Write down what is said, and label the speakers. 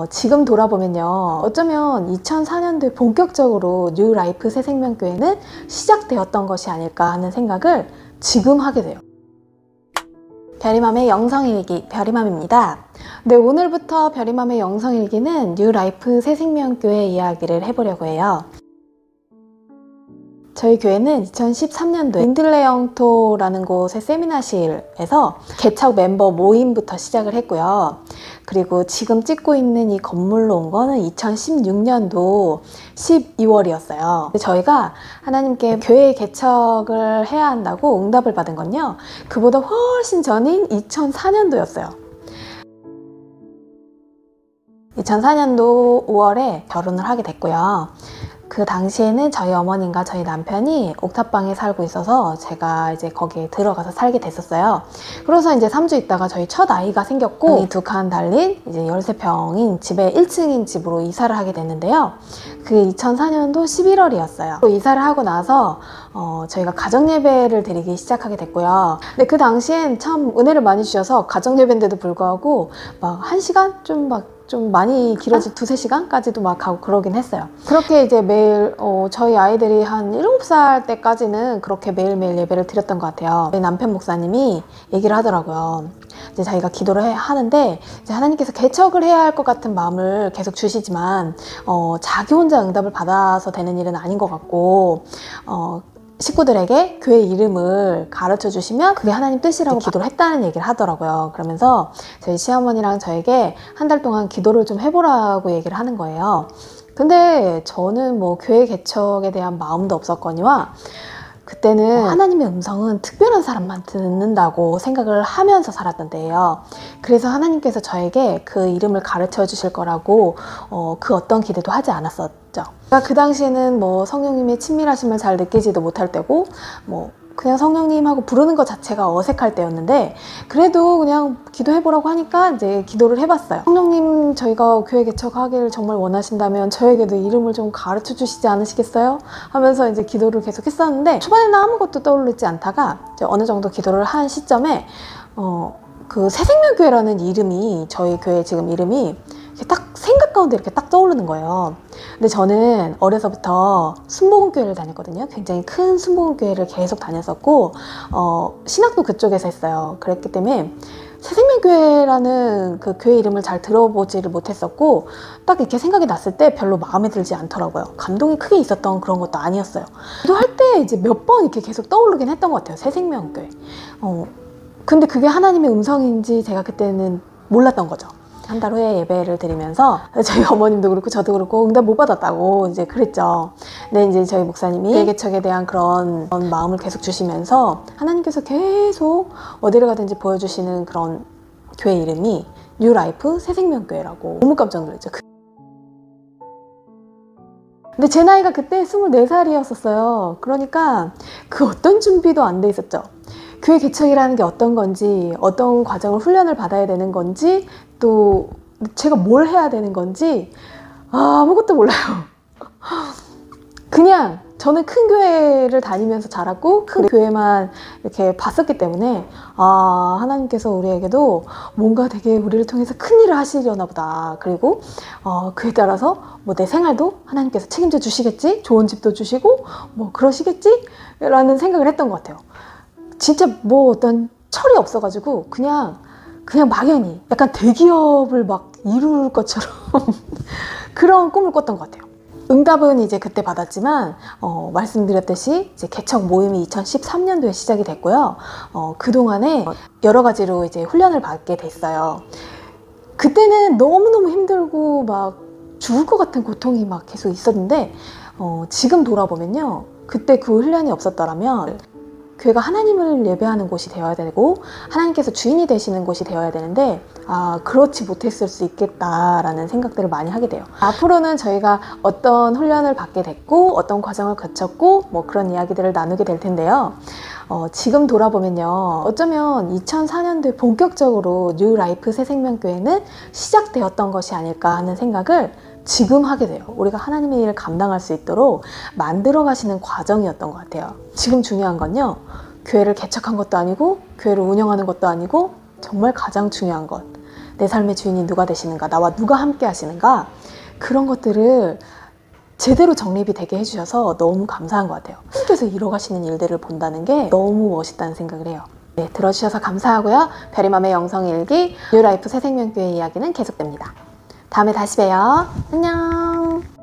Speaker 1: 지금 돌아보면요, 어쩌면 2004년도에 본격적으로 뉴 라이프 새생명교회는 시작되었던 것이 아닐까 하는 생각을 지금 하게 돼요. 별이맘의 영성일기, 별이맘입니다. 네, 오늘부터 별이맘의 영성일기는 뉴 라이프 새생명교회 이야기를 해보려고 해요. 저희 교회는 2013년도에 민들레 영토라는 곳의 세미나실에서 개척 멤버 모임부터 시작을 했고요. 그리고 지금 찍고 있는 이 건물로 온 거는 2016년도 12월이었어요. 저희가 하나님께 교회 개척을 해야 한다고 응답을 받은 건요, 그보다 훨씬 전인 2004년도였어요. 2004년도 5월에 결혼을 하게 됐고요. 그 당시에는 저희 어머님과 저희 남편이 옥탑방에 살고 있어서 제가 이제 거기에 들어가서 살게 됐었어요. 그래서 이제 3주 있다가 저희 첫 아이가 생겼고, 두 칸 달린 이제 13평인 집에 1층인 집으로 이사를 하게 됐는데요. 그게 2004년도 11월이었어요. 또 이사를 하고 나서 저희가 가정예배를 드리기 시작하게 됐고요. 근데 그 당시엔 참 은혜를 많이 주셔서 가정예배인데도 불구하고 막 1시간? 좀 많이 길어진 2-3시간까지도 막 가고 그러긴 했어요. 그렇게 이제 매일 저희 아이들이 한 7살 때까지는 그렇게 매일매일 예배를 드렸던 것 같아요. 저희 남편 목사님이 얘기를 하더라고요. 이제 자기가 기도를 하는데 이제 하나님께서 개척을 해야 할 것 같은 마음을 계속 주시지만 자기 혼자 응답을 받아서 되는 일은 아닌 것 같고, 식구들에게 교회 이름을 가르쳐 주시면 그게 하나님 뜻이라고 기도를 했다는 얘기를 하더라고요. 그러면서 저희 시어머니랑 저에게 한 달 동안 기도를 좀 해보라고 얘기를 하는 거예요. 근데 저는 뭐 교회 개척에 대한 마음도 없었거니와 그때는 하나님의 음성은 특별한 사람만 듣는다고 생각을 하면서 살았던 때예요. 그래서 하나님께서 저에게 그 이름을 가르쳐 주실 거라고 그 어떤 기대도 하지 않았었죠. 그 당시에는 뭐 성령님의 친밀하심을 잘 느끼지도 못할 때고, 뭐 그냥 성령님하고 부르는 것 자체가 어색할 때였는데, 그래도 그냥 기도해보라고 하니까 이제 기도를 해봤어요. 성령님, 저희가 교회 개척하기를 정말 원하신다면 저에게도 이름을 좀 가르쳐 주시지 않으시겠어요? 하면서 이제 기도를 계속 했었는데, 초반에는 아무것도 떠오르지 않다가 이제 어느 정도 기도를 한 시점에 그 새생명교회라는 이름이, 저희 교회 지금 이름이 딱 생각 가운데 이렇게 딱 떠오르는 거예요. 근데 저는 어려서부터 순복음교회를 다녔거든요. 굉장히 큰 순복음교회를 계속 다녔었고, 신학도 그쪽에서 했어요. 그랬기 때문에 새생명교회라는 그 교회 이름을 잘 들어보지를 못했었고, 딱 이렇게 생각이 났을 때 별로 마음에 들지 않더라고요. 감동이 크게 있었던 그런 것도 아니었어요. 기도할 때 이제 몇 번 이렇게 계속 떠오르긴 했던 것 같아요. 새생명교회. 근데 그게 하나님의 음성인지 제가 그때는 몰랐던 거죠. 한 달 후에 예배를 드리면서 저희 어머님도 그렇고 저도 그렇고 응답 못 받았다고 이제 그랬죠. 근데 이제 저희 목사님이 교회 개척에 대한 그런 마음을 계속 주시면서 하나님께서 계속 어디를 가든지 보여주시는 그런 교회 이름이 뉴 라이프 새생명교회라고. 너무 깜짝 놀랐죠. 근데 제 나이가 그때 24살이었었어요. 그러니까 그 어떤 준비도 안 돼 있었죠. 교회 개척이라는 게 어떤 건지, 어떤 과정을 훈련을 받아야 되는 건지, 또 제가 뭘 해야 되는 건지 아무것도 몰라요. 그냥 저는 큰 교회를 다니면서 자랐고 큰 교회만 이렇게 봤었기 때문에 하나님께서 우리에게도 뭔가 되게 우리를 통해서 큰 일을 하시려나 보다. 그리고 그에 따라서 뭐 내 생활도 하나님께서 책임져 주시겠지, 좋은 집도 주시고 뭐 그러시겠지 라는 생각을 했던 것 같아요. 진짜 뭐 어떤 철이 없어가지고 그냥 막연히 약간 대기업을 막 이룰 것처럼 그런 꿈을 꿨던 것 같아요. 응답은 이제 그때 받았지만 말씀드렸듯이 이제 개척 모임이 2013년도에 시작이 됐고요. 그동안에 여러 가지로 이제 훈련을 받게 됐어요. 그때는 너무너무 힘들고 막 죽을 것 같은 고통이 막 계속 있었는데, 지금 돌아보면요, 그때 그 훈련이 없었더라면 교회가 하나님을 예배하는 곳이 되어야 되고 하나님께서 주인이 되시는 곳이 되어야 되는데 그렇지 못했을 수 있겠다라는 생각들을 많이 하게 돼요. 앞으로는 저희가 어떤 훈련을 받게 됐고 어떤 과정을 거쳤고 뭐 그런 이야기들을 나누게 될 텐데요. 지금 돌아보면요, 어쩌면 2004년도에 본격적으로 뉴 라이프 새생명교회는 시작되었던 것이 아닐까 하는 생각을 지금 하게 돼요. 우리가 하나님의 일을 감당할 수 있도록 만들어 가시는 과정이었던 것 같아요. 지금 중요한 건요, 교회를 개척한 것도 아니고 교회를 운영하는 것도 아니고 정말 가장 중요한 것, 내 삶의 주인이 누가 되시는가, 나와 누가 함께 하시는가, 그런 것들을 제대로 정립이 되게 해주셔서 너무 감사한 것 같아요. 하나님께서 이뤄가시는 일들을 본다는 게 너무 멋있다는 생각을 해요. 네, 들어주셔서 감사하고요. 별이맘의 영성일기 뉴라이프 새생명교회 이야기는 계속됩니다. 다음에 다시 봬요. 안녕.